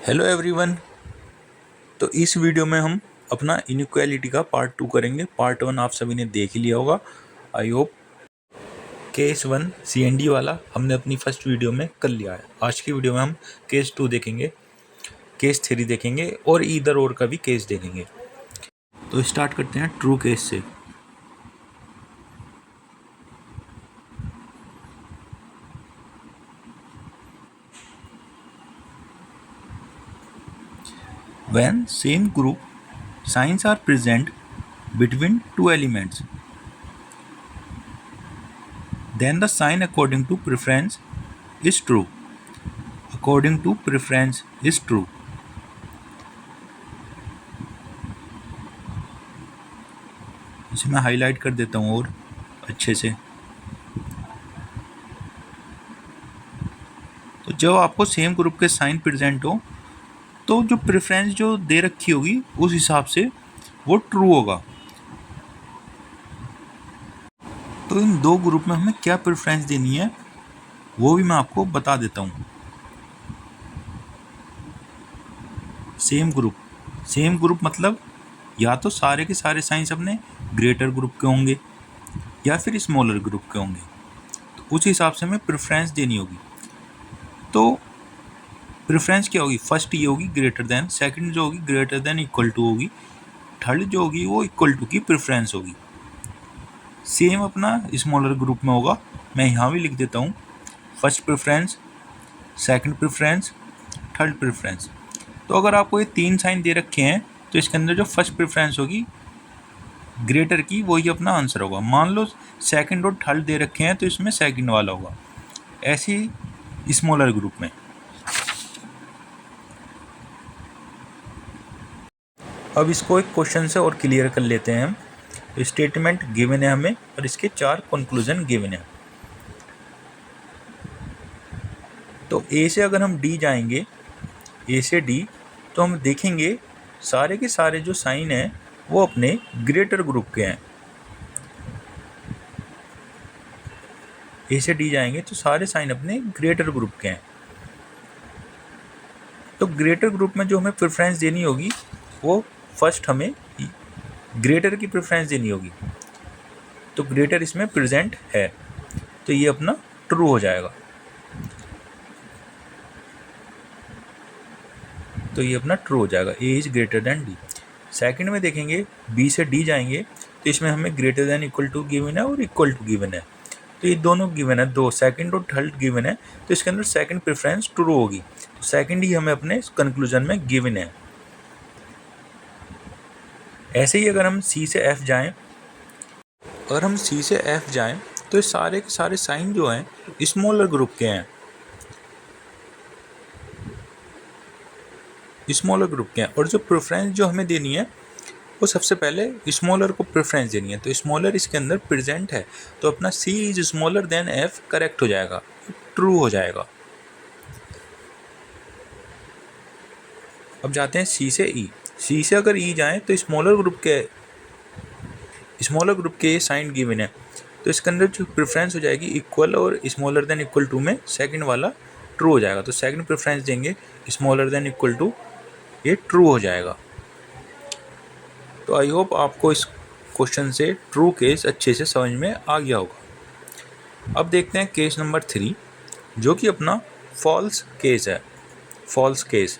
Hello everyone. तो इस video में हम अपना इनइक्वालिटी का पार्ट 2 करेंगे। पार्ट 1 आप सभी ने देख ही लिया होगा। आई होप केस 1 CND वाला हमने अपनी फर्स्ट वीडियो में कर लिया है। आज की वीडियो में हम केस 2 देखेंगे, केस 3 देखेंगे और ईदर और का भी केस देखेंगे। तो स्टार्ट करते हैं ट्रू केस से। When same group signs are present between two elements, then the sign according to preference is true. According to preference is true. इसे मैं हाईलाइट कर देता हूँ और अच्छे से। तो जब आपको सेम ग्रुप के साइन प्रेजेंट हो तो जो प्रेफरेंस जो दे रखी होगी उस हिसाब से वो ट्रू होगा। तो इन दो ग्रुप में हमें क्या प्रेफरेंस देनी है वो भी मैं आपको बता देता हूँ। सेम ग्रुप मतलब या तो सारे के सारे साइंस अपने ग्रेटर ग्रुप के होंगे या फिर स्मॉलर ग्रुप के होंगे। तो उस हिसाब से हमें प्रेफरेंस देनी होगी। तो प्रेफरेंस क्या होगी? फर्स्ट ये होगी ग्रेटर देन, सेकंड जो होगी ग्रेटर देन इक्वल टू होगी, थर्ड जो होगी वो इक्वल टू की प्रेफरेंस होगी। सेम अपना स्मॉलर ग्रुप में होगा। मैं यहाँ भी लिख देता हूँ first preference, second preference, third preference. तो अगर आपको ये तीन साइन दे रखे हैं तो इसके अंदर जो फर्स्ट प्रेफरेंस होगी ग्रेटर की वही अपना आंसर होगा। मान लो सेकंड और थर्ड दे रखे हैं तो इसमें सेकंड वाला होगा। ऐसे ही स्मॉलर ग्रुप में। अब इसको एक क्वेश्चन से और क्लियर कर लेते हैं हम। स्टेटमेंट गिवन है हमें और इसके 4 कंक्लूजन गिवन है। तो ए से अगर हम डी जाएंगे, ए से डी, तो हम देखेंगे सारे के सारे जो साइन हैं वो अपने ग्रेटर ग्रुप के हैं। ए से डी जाएंगे तो सारे साइन अपने ग्रेटर ग्रुप के हैं। तो ग्रेटर ग्रुप में जो हमें प्रेफरेंस देनी होगी वो फर्स्ट हमें ग्रेटर की प्रेफरेंस देनी होगी। तो ग्रेटर इसमें प्रेजेंट है तो ये अपना ट्रू हो जाएगा। तो ये अपना ट्रू हो जाएगा, A is greater than D. Second में देखेंगे बी से डी जाएंगे तो इसमें हमें greater than equal to given है और इक्वल टू गिवन है। तो ये दोनों गिवन है, दो सेकंड और थर्ड गिवन है। तो इसके अंदर सेकंड प्रेफरेंस ट्रू होगी। तो सेकंड ही हमें अपने कंक्लूजन में गिवन है। ऐसे ही अगर हम सी से एफ जाएं, तो ये सारे के सारे साइन जो हैं स्मॉलर ग्रुप के हैं। और जो प्रेफरेंस जो हमें देनी है वो सबसे पहले स्मॉलर को प्रेफरेंस देनी है। तो स्मॉलर इसके अंदर प्रेजेंट है तो अपना C is smaller than F correct हो जाएगा, ट्रू हो जाएगा। अब जाते हैं सी से ई। सी से अगर ई जाएं तो स्मॉलर ग्रुप के साइन गिवन है तो इसके अंदर जो प्रेफरेंस हो जाएगी इक्वल और स्मॉलर देन इक्वल टू में सेकंड वाला ट्रू हो जाएगा। तो सेकंड प्रेफरेंस देंगे स्मॉलर देन इक्वल टू, ये ट्रू हो जाएगा। तो आई होप आपको इस क्वेश्चन से ट्रू केस अच्छे से समझ में आ गया होगा। अब देखते हैं केस नंबर 3 जो कि अपना फॉल्स केस है। फॉल्स केस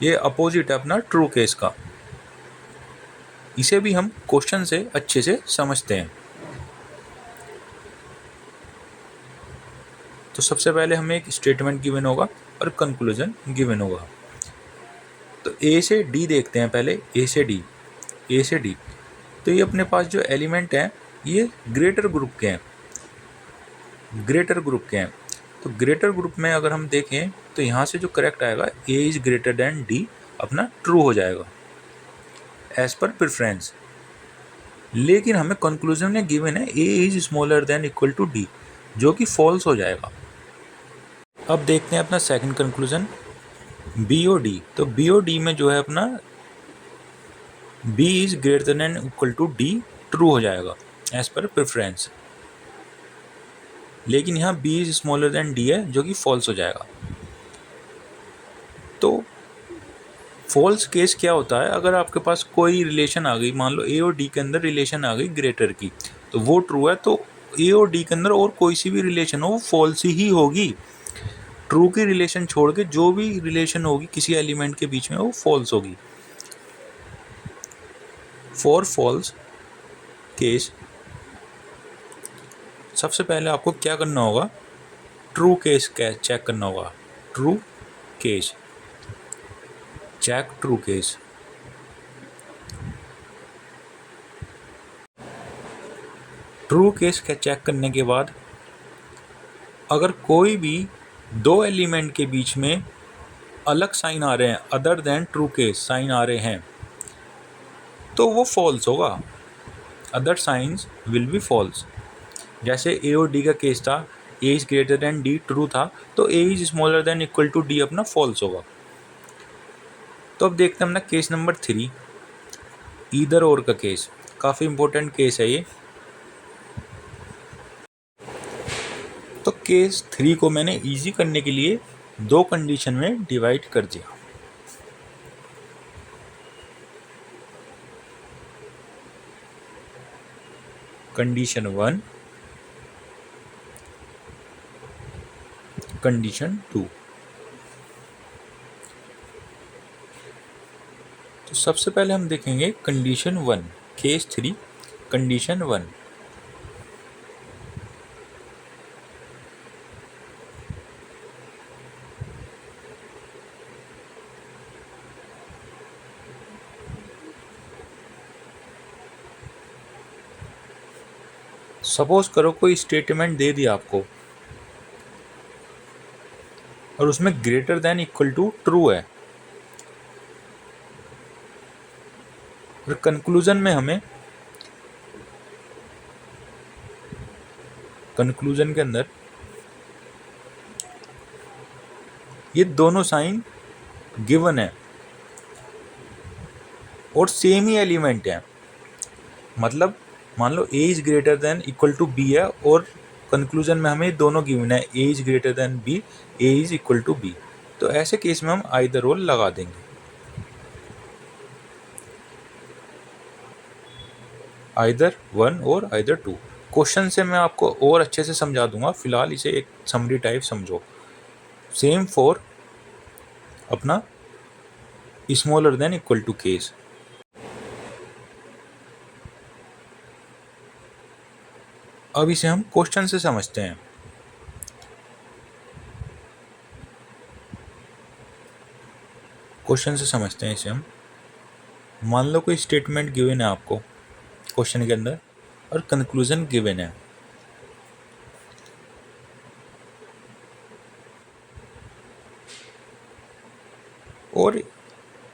ये अपोजिट है अपना ट्रू केस का। इसे भी हम क्वेश्चन से अच्छे से समझते हैं। तो सबसे पहले हमें एक स्टेटमेंट गिवन होगा और कंक्लूजन गिवन होगा। तो ए से डी देखते हैं पहले। ए से डी तो ये अपने पास जो एलिमेंट हैं ये ग्रेटर ग्रुप के हैं। तो ग्रेटर ग्रुप में अगर हम देखें तो यहाँ से जो करेक्ट आएगा ए इज ग्रेटर देन डी अपना ट्रू हो जाएगा एज पर प्रेफरेंस। लेकिन हमें कंक्लूजन में गिवन है A is smaller than equal to D जो कि फॉल्स हो जाएगा। अब देखते हैं अपना सेकंड कंक्लूजन बी और डी। तो बी और डी में जो है अपना B is greater than equal to D true हो जाएगा एज पर प्रेफरेंस। लेकिन यहाँ B is smaller than D है जो कि फॉल्स हो जाएगा। तो फॉल्स केस क्या होता है, अगर आपके पास कोई रिलेशन आ गई, मान लो ए और डी के अंदर रिलेशन आ गई ग्रेटर की, तो वो ट्रू है। तो ए और डी के अंदर और कोई सी भी रिलेशन हो वो फॉल्स ही होगी। ट्रू की रिलेशन छोड़ के जो भी रिलेशन होगी किसी एलिमेंट के बीच में वो फॉल्स होगी। फॉर फॉल्स केस सबसे पहले आपको क्या करना होगा, ट्रू केस चेक करना होगा। True case, check true case. True case check करने के बाद अगर कोई भी दो एलिमेंट के बीच में अलग साइन आ रहे हैं, other than true case sign आ रहे हैं, तो वो फॉल्स होगा। Other signs will be false. जैसे ए और डी का केस था, A is greater than D true था, तो A is smaller than equal to D अपना फॉल्स होगा। तो अब देखते हैं अपना केस नंबर 3, ईदर और का केस। काफ़ी इंपॉर्टेंट केस है ये। तो केस 3 को मैंने इजी करने के लिए दो कंडीशन में डिवाइड कर दिया। Condition 1, condition 2। तो सबसे पहले हम देखेंगे कंडीशन 1, केस 3, कंडीशन 1। सपोज करो कोई स्टेटमेंट दे दिया आपको और उसमें greater than equal to true है, और कंक्लूजन में हमें, कंक्लूजन के अंदर ये दोनों साइन गिवन है और सेम ही एलिमेंट है। मतलब मान लो A is greater than equal to B है और कंक्लूजन में हमें दोनों गिवन है, A is greater than B, A is equal to B. तो ऐसे केस में हम आइदर और लगा देंगे, आइदर 1 और आइदर 2। क्वेश्चन से मैं आपको और अच्छे से समझा दूंगा, फिलहाल इसे एक समरी टाइप समझो। सेम फॉर अपना smaller than equal to case. अब इसे हम क्वेश्चन से समझते हैं। क्वेश्चन से समझते हैं इसे हम। मान लो कोई स्टेटमेंट गिवन है आपको क्वेश्चन के अंदर और कंक्लूजन गिवन है। और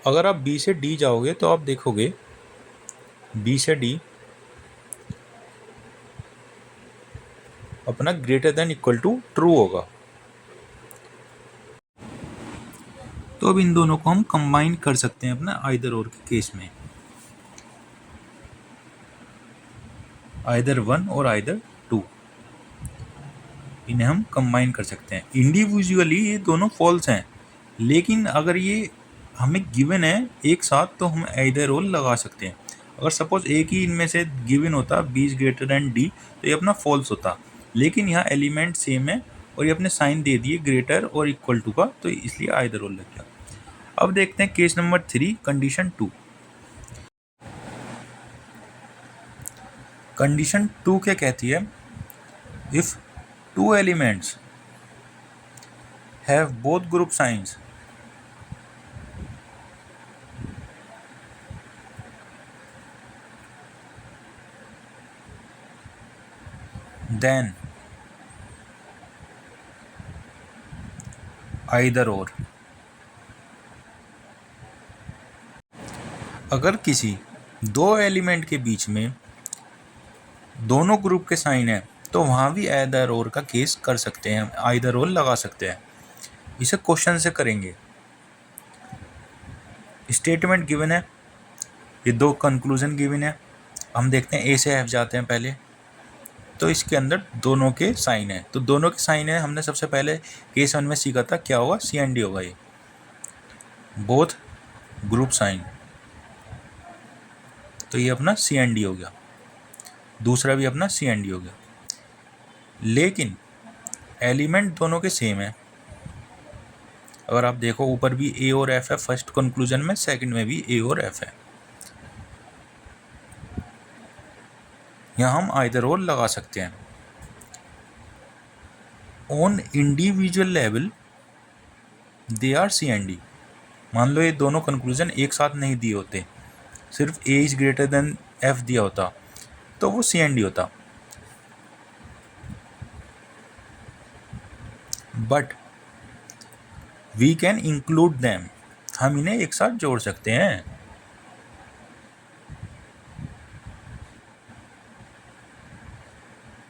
अगर आप बी से डी जाओगे तो आप देखोगे बी से डी अपना greater than equal to true होगा। तो अब इन दोनों को हम कंबाइन कर सकते हैं अपना आइदर और के केस में, आइदर 1 और आइदर 2, इन्हें हम कंबाइन कर सकते हैं। इंडिविजुअली ये दोनों फॉल्स हैं, लेकिन अगर ये हमें गिवन है एक साथ तो हम आइदर और लगा सकते हैं। अगर सपोज एक ही इनमें से गिवन होता B is greater than D तो ये अपना फॉल्स होता, लेकिन यहाँ एलिमेंट सेम है और ये अपने साइन दे दिए ग्रेटर और इक्वल टू का, तो इसलिए आइदर और लग गया। अब देखते हैं केस नंबर 3, कंडीशन 2। कंडीशन 2 क्या कहती है, if two elements have both group signs then either or. अगर किसी दो एलिमेंट के बीच में दोनों ग्रुप के साइन है तो वहाँ भी आइदर और का केस कर सकते हैं, आइदर और लगा सकते हैं। इसे क्वेश्चन से करेंगे। स्टेटमेंट गिवन है, ये दो कंक्लूजन गिवन है। हम देखते हैं ए से एफ जाते हैं पहले। तो इसके अंदर दोनों के साइन है, तो दोनों के साइन है हमने सबसे पहले केस 1 में सीखा था क्या होगा, सी एंड डी होगा ये। बोथ ग्रुप साइन, तो ये अपना CND हो गया, दूसरा भी अपना CND हो गया। लेकिन एलिमेंट दोनों के सेम है। अगर आप देखो ऊपर भी A और F है फर्स्ट कंक्लूजन में, सेकंड में भी A और F है। यहाँ हम आइदर और लगा सकते हैं। On individual level they are CND। मान लो ये दोनों कंक्लूजन एक साथ नहीं दिए होते, सिर्फ A is greater than F दिया होता तो वो CND होता। But we can include them, हम इन्हें एक साथ जोड़ सकते हैं।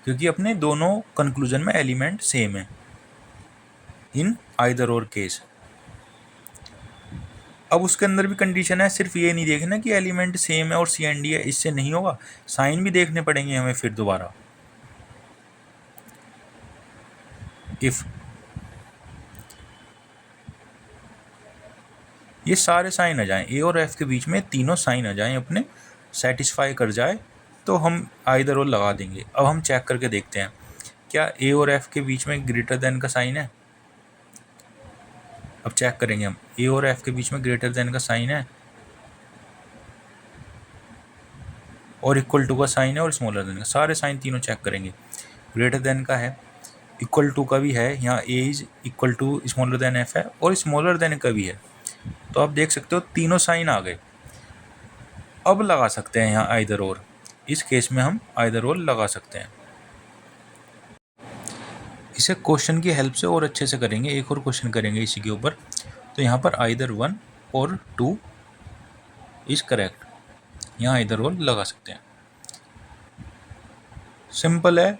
क्योंकि अपने दोनों कंक्लूजन में एलिमेंट सेम है इन आइदर और केस। अब उसके अंदर भी कंडीशन है, सिर्फ ये नहीं देखना कि एलिमेंट सेम है और CND है, इससे नहीं होगा, साइन भी देखने पड़ेंगे हमें फिर दोबारा। इफ ये सारे साइन आ जाएं, A और F के बीच में तीनों साइन आ जाएं, अपने सेटिस्फाई कर जाए, तो हम आइदर और लगा देंगे। अब हम चेक करके देखते हैं क्या A और F के बीच में ग्रेटर देन का साइन है। अब चेक करेंगे हम, A और F के बीच में ग्रेटर देन का साइन है और इक्वल टू का साइन है और स्मॉलर देन का, सारे साइन तीनों चेक करेंगे। ग्रेटर देन का है, इक्वल टू का भी है, यहाँ A is equal to smaller than F है और स्मॉलर देन का भी है। तो आप देख सकते हो तीनों साइन आ गए। अब लगा सकते हैं यहाँ आइदर और, इस केस में हम आइदर और लगा सकते हैं। इसे क्वेश्चन की हेल्प से और अच्छे से करेंगे, एक और क्वेश्चन करेंगे इसी के ऊपर। तो यहाँ पर आइदर 1 और 2 इज करेक्ट, यहाँ आइदर और लगा सकते हैं। सिंपल है,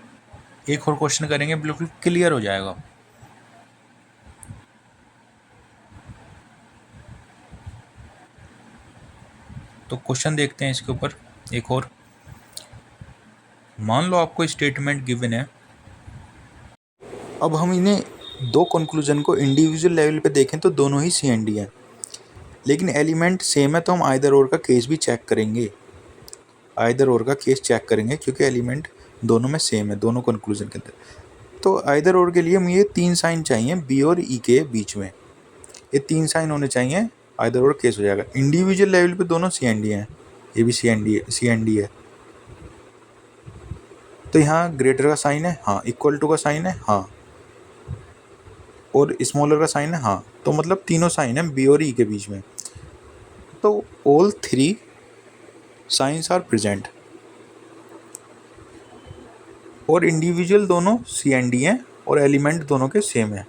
एक और क्वेश्चन करेंगे, बिल्कुल क्लियर हो जाएगा। तो क्वेश्चन देखते हैं इसके ऊपर एक और। मान लो आपको स्टेटमेंट गिवन है, अब हम इन्हें दो कंक्लूजन को इंडिविजुअल लेवल पे देखें तो दोनों ही CND हैं, लेकिन एलिमेंट सेम है तो हम आइदर और का केस भी चेक करेंगे। आइदर और का केस चेक करेंगे क्योंकि एलिमेंट दोनों में सेम है, दोनों कंक्लूजन के अंदर। तो आइदर और के लिए हमें ये 3 साइन चाहिए B और E के बीच में, ये 3 साइन होने चाहिए, आइदर और केस हो जाएगा। इंडिविजुअल लेवल पे दोनों CND हैं, ये भी CND है। तो यहाँ ग्रेटर का साइन है, हाँ, इक्वल टू का साइन है, हाँ, और स्मॉलर का साइन है, हाँ। तो मतलब तीनों साइन है B और E के बीच में, तो ऑल 3 साइंस आर प्रेजेंट। और इंडिविजुअल दोनों CND हैं और एलिमेंट दोनों के सेम है।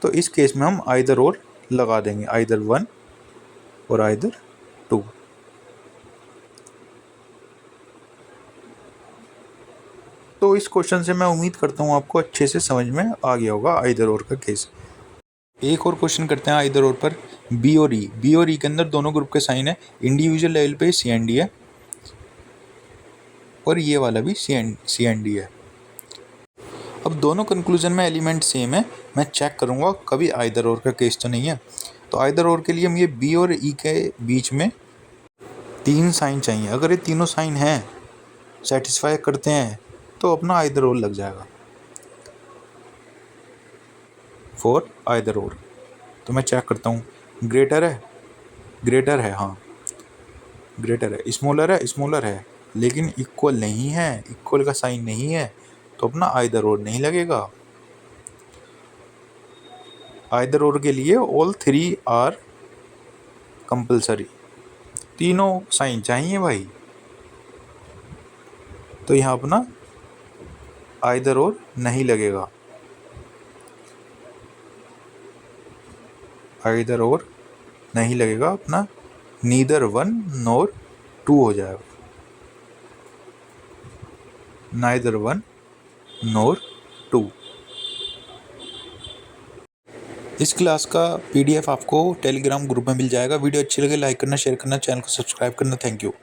तो इस केस में हम आइदर और लगा देंगे, आइदर 1 और आइदर 2। तो इस क्वेश्चन से मैं उम्मीद करता हूँ आपको अच्छे से समझ में आ गया होगा आइदर और का केस। एक और क्वेश्चन करते हैं आइदर और पर, B और E के अंदर दोनों ग्रुप के साइन है, इंडिविजुअल लेवल पे CND है और ये वाला भी CND है। अब दोनों कंक्लूजन में एलिमेंट सेम है, मैं चेक करूँगा कभी आइदर और का केस तो नहीं है। तो आइदर और के लिए हम ये B और E के बीच में 3 साइन चाहिए। अगर ये तीनों साइन हैं, सेटिस्फाई करते हैं, तो अपना आइदर और लग जाएगा फॉर आइदर और। तो मैं चेक करता हूँ, ग्रेटर है, हाँ ग्रेटर है, स्मॉलर है, लेकिन इक्वल नहीं है, इक्वल का साइन नहीं है, तो अपना आइदर और नहीं लगेगा। आइदर और के लिए ऑल 3 आर कंपल्सरी, तीनों साइन चाहिए भाई। तो यहाँ अपना आइदर और नहीं लगेगा, आइदर और नहीं लगेगा, अपना नीदर 1 नॉर 2 हो जाएगा, नाइदर 1 नॉर 2। इस क्लास का PDF आपको टेलीग्राम ग्रुप में मिल जाएगा। वीडियो अच्छी लगे लाइक करना, शेयर करना, चैनल को सब्सक्राइब करना। Thank you.